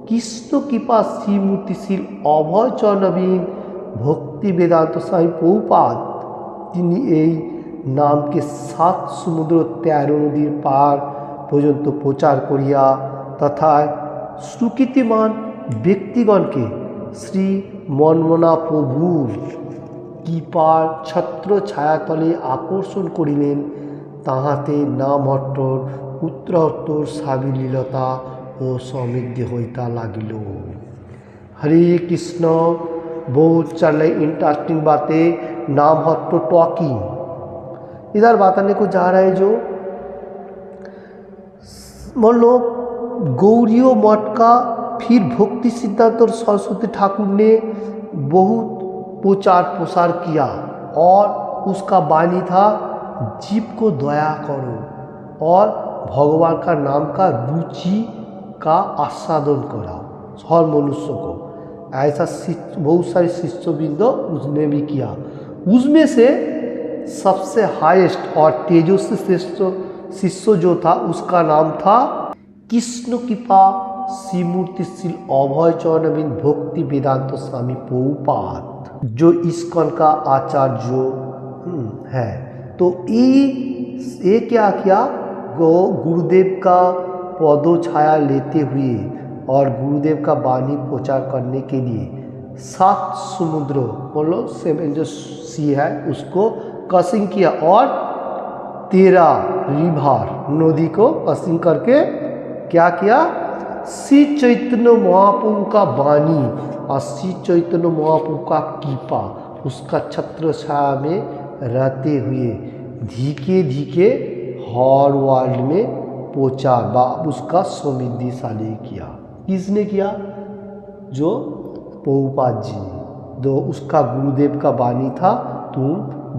Speaker 1: कृष्ण कृपा श्रीमूर्तिशील अभय चरणबीन भक्ति वेदांत स्वामी प्रभुपाद তিনি এই নামকে 7 সমুদ্র 13 নদীর পার পর্যন্ত প্রচার করিয়া তথা সুকৃতিমান ব্যক্তিগণকে শ্রী মনমনা প্রভুর কৃপার ছত্র ছায়াতলে আকর্ষণ করিলেন। তাহাতে নামহট্টর उत्तरोत्तर साविलीलता और समृद्धि होता लागिल। हरे कृष्ण बहुत चले इंटरेस्टिंग बातें नामहट्टो टॉकिंग इधर बताने को जा रहा है। जो मान लो गौड़ीय मठ का फिर भक्ति सिद्धांत और सरस्वती ठाकुर ने बहुत प्रचार प्रसार किया और उसका वाणी था जीव को दया करो और भगवान का नाम का रुचि का आस्वादन कराओ हर मनुष्य को। ऐसा बहुत सारे शिष्यवृंद उसने भी किया। उसमें से सबसे हाईएस्ट और तेजस्वी श्रेष्ठ शिष्य जो था उसका नाम था कृष्ण कृपा श्रीमूर्तिशील अभय चरणविंद भक्ति वेदांत स्वामी प्रभुपाद, जो इस्कॉन का आचार्य है। तो ये क्या किया, गुरुदेव का पदो छाया लेते हुए और गुरुदेव का वाणी प्रचार करने के लिए 7 समुद्र मतलब 7 जो सी है उसको क्रॉसिंग किया और 13 रिवर नदी को क्रॉसिंग करके क्या किया, श्री चैतन्य महाप्रभु का वाणी और श्री चैतन्य महाप्रभु का कृपा उसका छत्र छाया में रहते हुए धीके धीके हर वर्ल्ड में पहुँचा बा उसका समृद्धिशाली किया। किसने किया, जो प्रभुपाद जी ने। तो उसका गुरुदेव का वाणी था तुम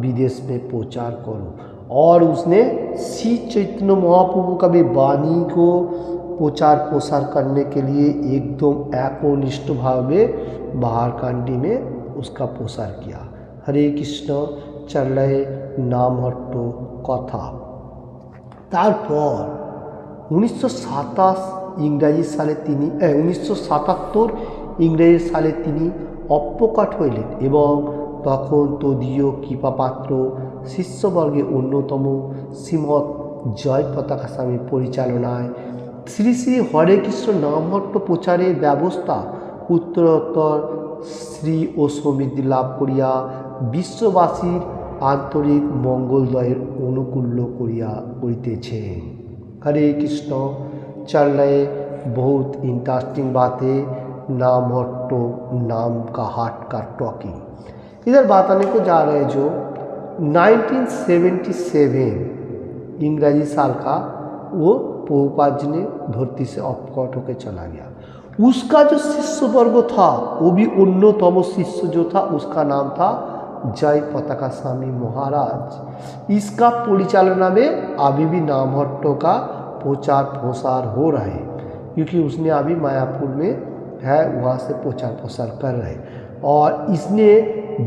Speaker 1: विदेश में प्रचार करो और उसने श्री चैतन्य महाप्रभु का भी वाणी को प्रचार प्रसार करने के लिए एकदम एकनिष्ठ भाव में बाहरकांडी में उसका प्रसार किया। हरे कृष्ण चले नाम हट्टो कथा। तारपर 1927 इंग्रेजी साले 1977 इंग्रेजी साले অপ্রকাট হইলেন এবং তখন তদীয় কৃপাপাত্র শিষ্যবর্গে অন্যতম শ্রীমৎ জয় পতাকা স্বামী পরিচালনায় শ্রী শ্রী হরে কৃষ্ণ নামহট্ট প্রচারের ব্যবস্থা উত্তরোত্তর শ্রী ও সমৃদ্ধি লাভ করিয়া বিশ্ববাসীর आंतरिक मंगलदয়ের अनुकूल्य करितेছেন। हरे कृष्ण चल रहे बहुत इंटरेस्टिंग बातें नाम हट्टो नाम का हाट का टॉकिंग। इधर बात आने को जा रहे जो 1977 इंग्रजी साल का वो प्रभुपाद जी ने धरती से अपकट होकर चला गया। उसका जो शिष्य वर्ग था वो भी अन्यतम शिष्य जो था उसका नाम था जय पताका स्वामी महाराज। इसका परिचालना में अभी भी नामहट्टो का प्रचार प्रसार हो रहा है क्योंकि उसने अभी मायापुर में है वहाँ से प्रचार प्रसार कर रहे और इसने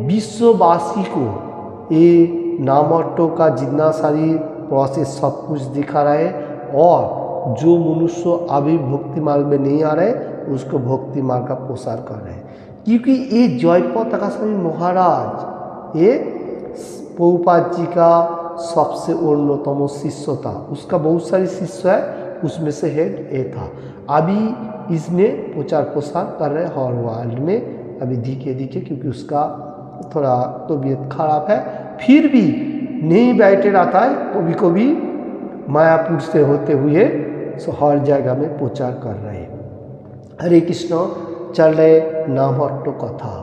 Speaker 1: विश्ववासी को ये नामहट्टो का जितना सारी प्रोसेस सब कुछ दिखा रहा है और जो मनुष्य अभी भक्ति मार्ग में नहीं आ रहे उसको भक्ति मार्ग का प्रसार कर रहे हैं क्योंकि ये जय पताका स्वामी महाराज ये प्रभुपाद जी का सबसे अन्यतम शिष्य था। उसका बहुत सारे शिष्य है उसमें से हेड ए था। अभी इसने प्रचार प्रसार कर रहे हर वर्ल्ड में अभी धीरे धीरे क्योंकि उसका थोड़ा तबीयत खराब है फिर भी नहीं बैठे रहता है कभी कभी मायापुर से होते हुए हर जगह में प्रचार कर रहे। हरे कृष्ण चल रहे नामहट्टो कथा।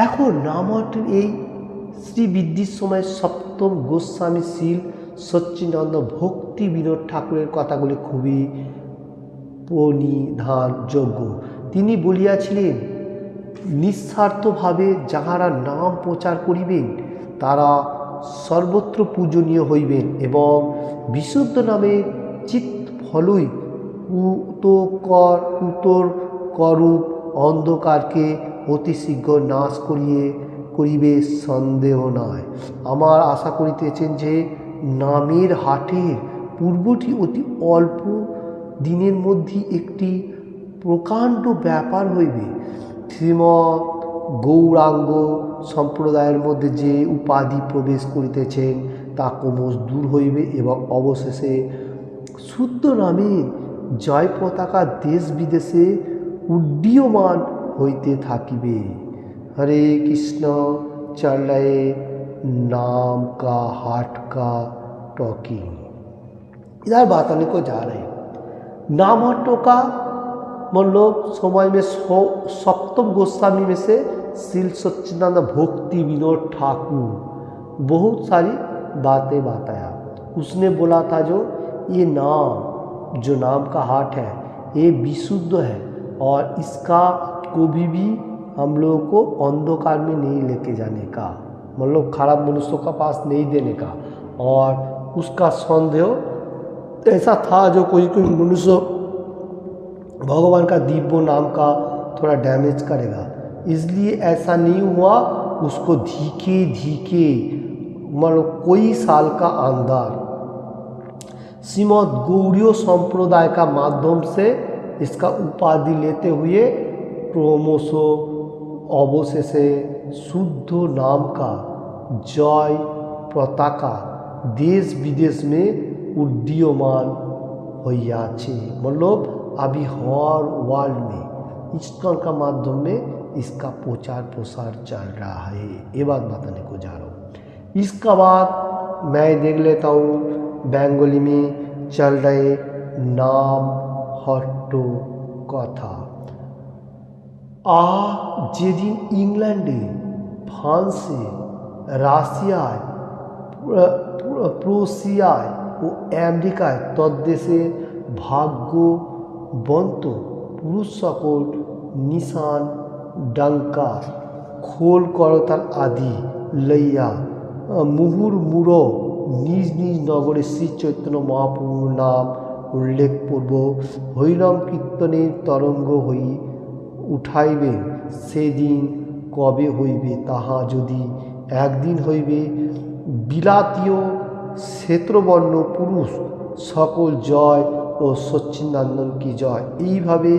Speaker 1: এখন নামহট্টের এই শ্রী বৃদ্ধির সময় সপ্তম গোস্বামী শীল সচ্চিদানন্দ ভক্তি বিনোদ ঠাকুরের কথাগুলি খুবই প্রণিধানযোগ্য। তিনি বলিয়াছিলেন, নিঃস্বার্থভাবে যাহারা নাম প্রচার করিবেন তারা সর্বত্র পূজনীয় হইবেন এবং বিশুদ্ধ নামে চিৎ ফলই উত্তর করূপ অন্ধকারকে অতি শীঘ্র নাশ করিবে সন্দেহ নয়। আমার আশা করিতেছেন যে নামের হাটের পূর্বটি অতি অল্প দিনের মধ্যে একটি প্রকাণ্ড ব্যাপার হইবে। শ্রীমৎ গৌরাঙ্গ সম্প্রদায়ের মধ্যে যে উপাধি প্রবেশ করিতেছেন তা ক্রমশ দূর হইবে এবং অবশেষে শুদ্ধ নামে জয় পতাকা দেশ বিদেশে উড্ডীয়মান হইতে থাকিবে। हरे कृष्ण चल रहे नाम का हाट का टॉकिंग। इधर बात आने को जा रहे नामहट्टो का मतलब समय में सप्तम गोस्वामी में से श्री सच्चिदानंद भक्ति विनोद ठाकुर बहुत सारी बातें बताया। उसने बोला था जो ये नाम जो नाम का हाट है ये विशुद्ध है और इसका कभी भी हम लोगों को अंधकार में नहीं लेके जाने का, मतलब खराब मनुष्यों का पास नहीं देने का। और उसका संदेह ऐसा था जो कोई कोई मनुष्य भगवान का दिव्य नाम का थोड़ा डैमेज करेगा, इसलिए ऐसा नहीं हुआ। उसको धीके धीके मतलब कोई साल का अंदर श्रीमद् गौड़ीय संप्रदाय का माध्यम से इसका उपाधि लेते हुए क्रमशः अवशेषे शुद्ध नाम का जय पताका देश विदेश में उड्डीयमान होइयाছে, मतलब अभी हर वर्ल्ड में ईस्टर्न का माध्यम में इसका प्रचार प्रसार चल रहा है। ये बात बताने को जा रहा हूँ। इसका बाद मैं देख लेता हूँ बंगाली में चल रहे नाम हट्टो कथा। যেদিন ইংল্যান্ডে ফ্রান্সে রাশিয়ায় প্রুশিয়ায় ও আমেরিকায় তদ্দেশে ভাগ্যবন্ত পুরুষ সকল নিশান ডাঙ্কা খোল করতাল আদি লইয়া মুহুর্মুহুঃ নিজ নিজ নগরে শ্রী চৈতন্য মহাপ্রভুর নাম উল্লেখপূর্বক হরিনাম কীর্তনের তরঙ্গ হই উঠাইবেন, সেদিন কবে হইবে তাহা যদি একদিন হইবে। বিলাতীয় শ্বেতবর্ণ পুরুষ সকল জয় ও সচ্চিদানন্দ কি জয়, এইভাবে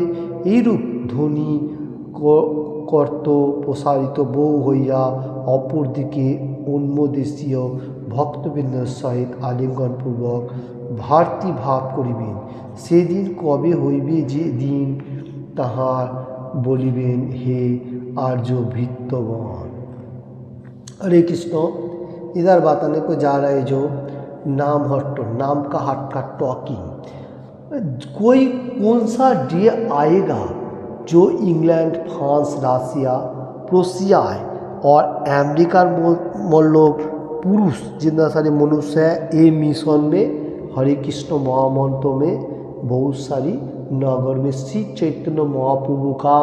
Speaker 1: এইরূপ ধ্বনি কর্ত প্রসারিত বউ হইয়া অপরদিকে অন্যদেশীয় ভক্তবৃন্দের সহিত আলিঙ্গনপূর্বক ভারতী ভাব করিবেন। সেদিন কবে হইবে যে দিন তাহার बोलिबेन हे आर्य भृत्यगण। हरे कृष्ण। इधर बताने को जा रहे जो नाम हट्टो, नाम का हट का टॉकिंग, कोई कौन सा डे आएगा जो इंग्लैंड फ्रांस राशिया प्रोसिया और अमेरिका लोग पुरुष जितना सारे मनुष्य है ये मिशन में हरे कृष्ण महामंत्र में बहुत सारी नगर में श्री चैतन्य महाप्रभु का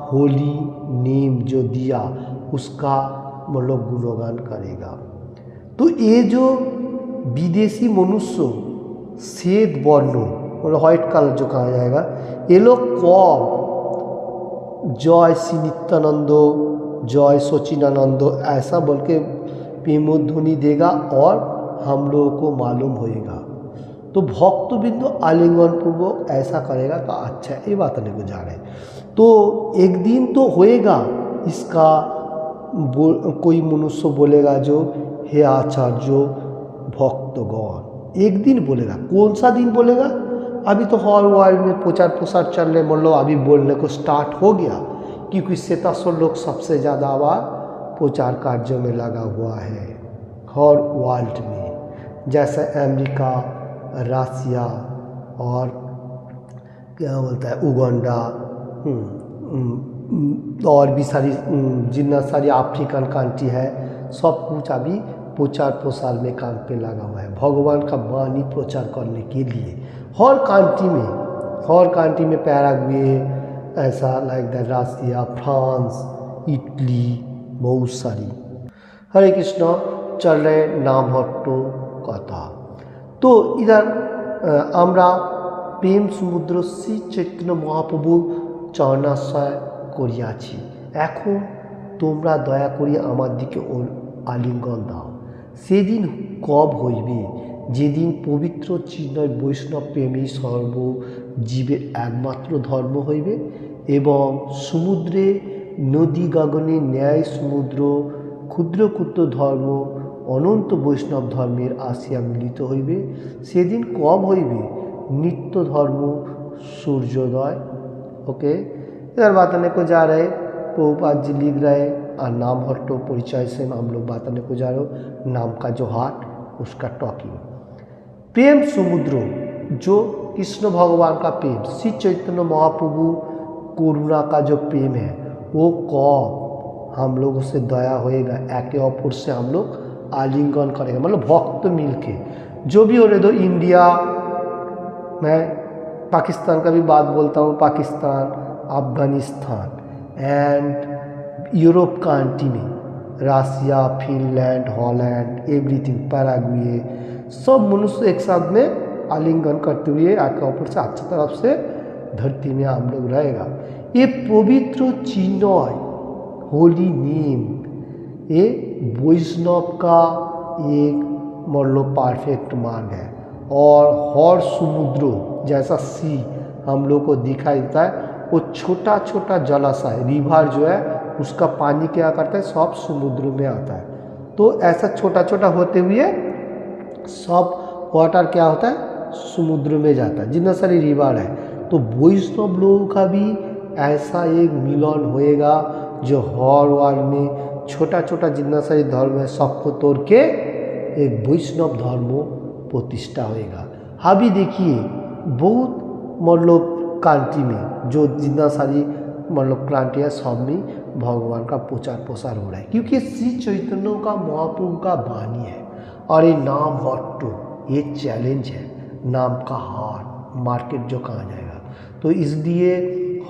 Speaker 1: होली नेम जो दिया उसका मतलब गुणगान करेगा। तो ये जो विदेशी मनुष्य श्वेत वर्ण मतलब व्हाइट कलर जो कहा जाएगा, ये लोग कब जय श्री नित्यानंद जय सच्चिदानंद ऐसा बोल के प्रेमध्वनि देगा और हम लोगों को मालूम होएगा। तो भक्तबिंदु आलिंगन पूर्वक ऐसा करेगा तो अच्छा, ये बात नहीं को जा रहे। तो एक दिन तो होएगा इसका कोई मनुष्य बोलेगा जो हे आचार्य भक्तगण, एक दिन बोलेगा। कौन सा दिन बोलेगा? अभी तो हर वर्ल्ड में प्रचार प्रसार चल रहे, मतलब अभी बोलने को स्टार्ट हो गया क्योंकि 77 लोग सबसे ज़्यादा बार प्रचार कार्य में लगा हुआ है हर वर्ल्ड में, जैसे अमेरिका राशिया और क्या बोलता है उगांडा और भी सारी जितना सारी अफ्रीकन कंट्री है, सब कुछ अभी प्रचार प्रसार में काम पे लगा हुआ है भगवान का वाणी प्रचार करने के लिए। हर कंट्री में पैराग्वे ऐसा लाइक दैट, राशिया फ्रांस इटली बहुत सारी। हरे कृष्ण। चल रहे नाम हट्टो कथा। तो इधर আমরা প্রেম সমুদ্র শ্রী চৈতন্য মহাপ্রভু চরণাশ্রয় করিয়াছি, এখন তোমরা দয়া করি আমার দিকে আলিঙ্গন দাও। সেদিন কব হইবে যেদিন পবিত্র চিন্ময় বৈষ্ণব প্রেমী সর্বজীবের একমাত্র ধর্ম হইবে এবং সমুদ্রে নদী গগনে ন্যায় সমুদ্র ক্ষুদ্র ক্ষুদ্র ধর্ম অনন্ত বৈষ্ণব ধর্মের আসিয়া মিলিত হইবে। সেদিন কব হইবে नित्य धर्म सूर्योदय। ओके, इधर बताने को जा रहे प्रभुपाद जी लिख रहे और नाम हट्टो परिचय से हम लोग बताने को जा रहे हो नाम का जो हाट उसका टॉकिंग। प्रेम समुद्र जो कृष्ण भगवान का प्रेम, श्री चैतन्य महाप्रभु करुणा का जो प्रेम है वो कब हम लोगों से दया होएगा, एके अपर से हम लोग आलिंगन करेगा, मतलब भक्त मिल के जो भी हो रहे दो इंडिया में पाकिस्तान का भी बात बोलता हूँ, Pakistan, Afghanistan and Europe country में रसिया, फिनलैंड, हॉलैंड, एवरीथिंग, पैराग्वे, सब मनुष्य एक साथ में आलिंगन करते हुए आके ऊपर से अच्छी तरफ से धरती में हम लोग रहेगा। ये पवित्र चिन्ह है, होली नेम, ये वैष्णव का एक मतलब परफेक्ट मार्ग है। और हर समुद्र जैसा सी हम लोग को दिखाई देता है, वो छोटा छोटा जलाशय रिवर जो है उसका पानी क्या करता है, सब समुद्र में आता है। तो ऐसा छोटा छोटा होते हुए सब वाटर क्या होता है, समुद्र में जाता है, जितना सारी रिवर है। तो वैष्णव लोगों का भी ऐसा एक मिलन होएगा जो हर वर्ल्ड में छोटा छोटा जितना सारी धर्म है सबको तोड़ के एक वैष्णव धर्म प्रतिष्ठा होएगा। अभी देखिए बहुत मतलब कंट्री में जो जितना सारी मतलब क्रांति है सब में भगवान का प्रचार प्रसार हो रहा है, क्योंकि श्री चैतन्य का महाप्रभु का वाणी है। और ये नाम हट्टो, ये चैलेंज है, नाम का हार मार्केट जो कहा जाएगा। तो इसलिए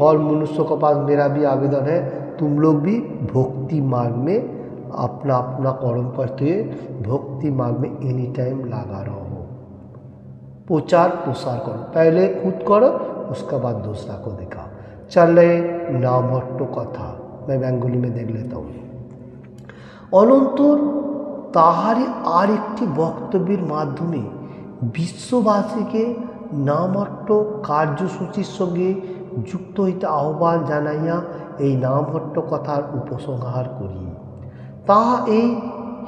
Speaker 1: हर मनुष्य के पास मेरा भी आवेदन है, तुम लोग भी भक्ति मार्ग में अपना अपना कर्म करते हुए भक्ति मार्ग में एनी टाइम लगा रहो, प्रचार प्रसार करो, पहले खुद करो उसके बाद दूसरा को दिखाओ। चल रहे नाम हट्टो कथा, मैं बेंगली में देख लेता हूँ। অনন্তর তাহারই আর একটি বক্তব্যের মাধ্যমে বিশ্ববাসীকে নামহট্ট কার্যসূচির সঙ্গে যুক্ত হইতে আহ্বান জানাইয়া এই নামহট্ট কথার উপসংহার করি। তাহা এই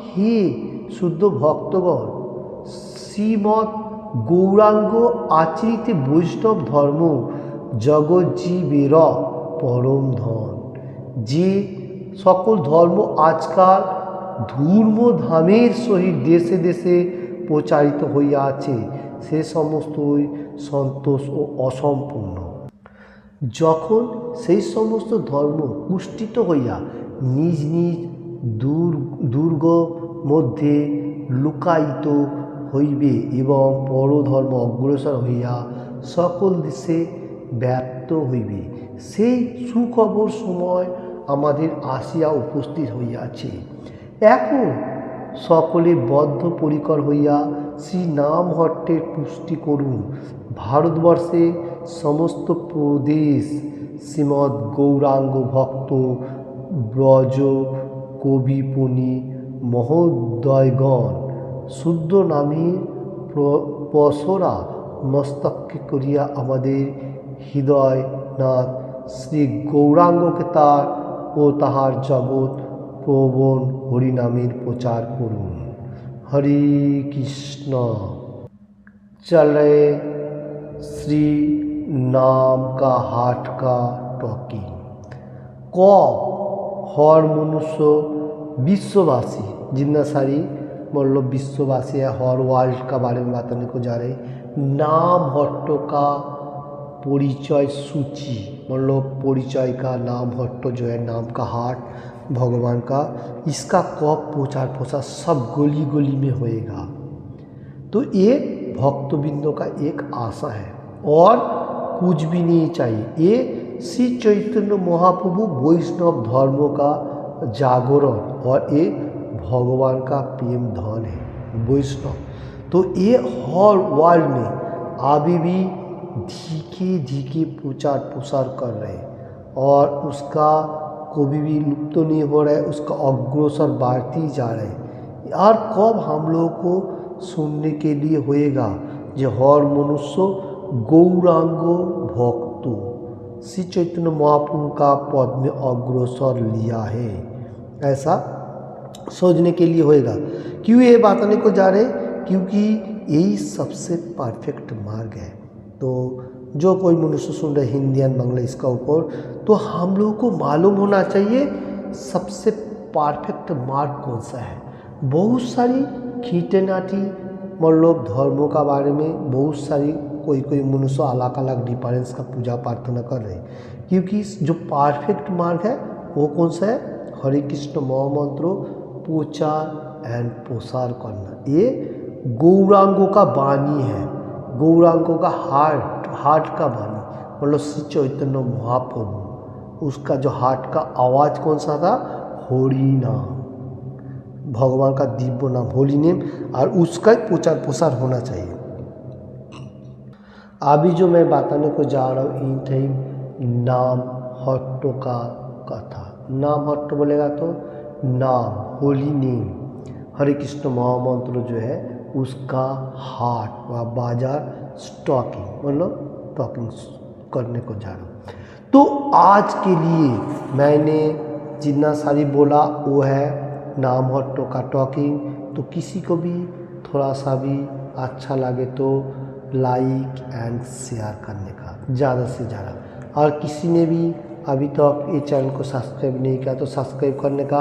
Speaker 1: হে শুদ্ধ ভক্তগণ, শ্রীমৎ গৌরাঙ্গ আচরিত বৈষ্ণব ধর্ম জগজ্জীবের পরম ধন। যে সকল ধর্ম আজকাল ধূর্মধামের সহিত দেশে দেশে প্রচারিত হইয়া আছে সে সমস্তই সন্তোষ ও অসম্পূর্ণ। যখন সেই সমস্ত ধর্ম পুষ্টিত হইয়া নিজ নিজ দুর্গ মধ্যে লুকায়িত হইবে এবং পরধর্ম অগ্রসর হইয়া সকল দেশে ব্যাপ্ত হইবে, সেই সুখবর সময় আমাদের আসিয়া উপস্থিত হইয়াছে। এখন সকলে বদ্ধপরিকর হইয়া শ্রী নামহট্টের পুষ্টি করুন। ভারতবর্ষে সমস্ত প্রদেশ শ্রীমৎ গৌরাঙ্গ ভক্ত ব্রজ কবিপুনি মহোদয়গণ শুদ্ধ নামে পসরা মস্তকে করিয়া আমাদের হৃদয়নাথ শ্রী গৌরাঙ্গকে তার ও তাহার জগৎ প্রবণ হরিনামের প্রচার করুন। হরে কৃষ্ণ। চলে শ্রী नाम का हाट का टॉकिंग। कब हर मनुष्य विश्ववासी जितना सारी मतलब विश्ववासी है, हर वर्ल्ड का बारे में बताने को जा रहे, नाम हट्ट का परिचय सूची, मतलब परिचय का नाम हट्ट जो है नाम का हाट भगवान का, इसका कब प्रचार प्रसार सब गली गली में होएगा। तो ये भक्तबिंदों का एक आशा है और कुछ भी नहीं चाहिए। ये श्री चैतन्य महाप्रभु वैष्णव धर्म का जागरण और ये भगवान का प्रेम धन है वैष्णव। तो ये हर वर्ल्ड में अभी भी धीरे धीरे प्रचार प्रसार कर रहे हैं और उसका कभी भी लुप्त नहीं हो रहा है, उसका अग्रसर बढ़ती जा रहा है। और कब हम लोगों को सुनने के लिए होएगा जो हर मनुष्य गौरांग भक्त श्री चैतन्य महाप्रभु का पद में अग्रसर लिया है, ऐसा सोचने के लिए होएगा। क्यों ये बताने को जा रहे, क्योंकि यही सबसे परफेक्ट मार्ग है। तो जो कोई मनुष्य सुन रहे हिंदी एंड बांग्ला इसका ऊपर, तो हम लोगों को मालूम होना चाहिए सबसे परफेक्ट मार्ग कौन सा है। बहुत सारी खींटेनाटी मतलब धर्मों का बारे में बहुत सारी कोई मनुष्य अलग अलग डिफरेंस का पूजा प्रार्थना कर रहे हैं, क्योंकि जो परफेक्ट मार्ग है वो कौन सा है, हरे कृष्ण महामंत्र प्रचार एंड प्रसार करना। ये गौरांगों का वाणी है, गौरांगों का हार्ट हार्ट का वाणी मतलब श्री चैतन्य महाप्रभु, उसका जो हार्ट का आवाज़ कौन सा था, होली नाम, भगवान का दिव्य नाम होली नेम, और उसका प्रचार प्रसार होना चाहिए। अभी जो मैं बताने को जा रहा हूँ इन थे नाम हट्टो का कथा। नाम हट्टो बोलेगा तो नाम होली नेम, हरे कृष्ण महामंत्र जो है उसका हाट व बाजार स्टॉकिंग मतलब टॉकिंग करने को जा रहा हूँ। तो आज के लिए मैंने जितना सारी बोला वो है नाम हट्टो का टॉकिंग। तो किसी को भी थोड़ा सा भी अच्छा लगे तो लाइक एंड शेयर करने का ज़्यादा से ज़्यादा, और किसी ने भी अभी तक तो ये चैनल को सब्सक्राइब नहीं किया तो सब्सक्राइब करने का।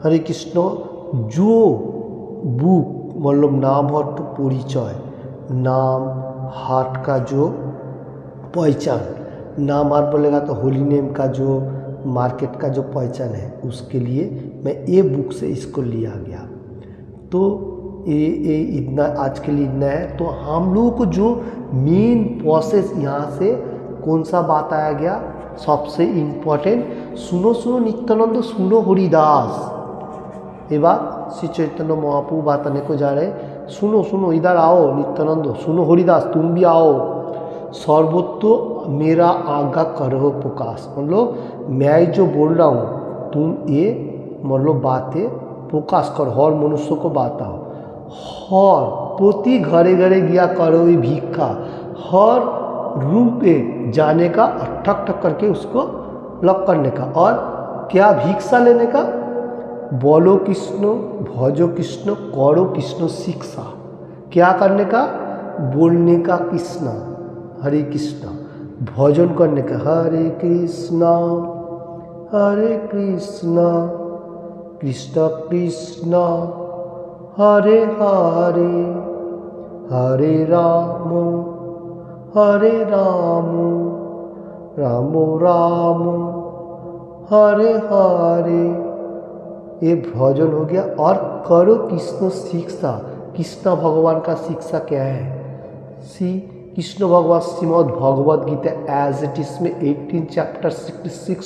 Speaker 1: हरे कृष्ण जो बुक मतलब नाम हट्टो परिचय, नाम हाट का जो पहचान, नाम हाट बोलेगा तो होली नेम का जो मार्केट का जो पहचान है, उसके लिए मैं ये बुक से इसको लिया गया। तो ये इतना आज के लिए इतना है। तो हम लोगों को जो मेन प्रोसेस यहाँ से कौन सा बात आया गया, सबसे इम्पोर्टेंट, सुनो सुनो नित्यानंद सुनो हरिदास। ये बात श्री चैतन्य महाप्रभु बताने को जा रहे, सुनो सुनो इधर आओ नित्यानंद, सुनो हरिदास तुम भी आओ, सर्वोत्तो मेरा आज्ञा करो प्रकाश, मतलब मैं जो बोल रहा हूँ तुम ये मतलब बातें प्रकाश करो, हर मनुष्य को बताओ, हर प्रति घरे घरे गया करो भिक्षा, हर रूम पे जाने का और ठक ठक करके उसको लॉक करने का, और क्या भिक्षा लेने का, बोलो कृष्ण भजो कृष्ण करो कृष्ण शिक्षा, क्या करने का, बोलने का कृष्ण हरे कृष्ण, भजन करने का हरे कृष्ण कृष्ण कृष्ण हरे हरे हरे राम राम राम हरे हरे, ये भजन हो गया। और करो कृष्ण शिक्षा, कृष्ण भगवान का शिक्षा क्या है, श्री कृष्ण भगवान Shrimad Bhagavad Gita as it is में 18 चैप्टर 66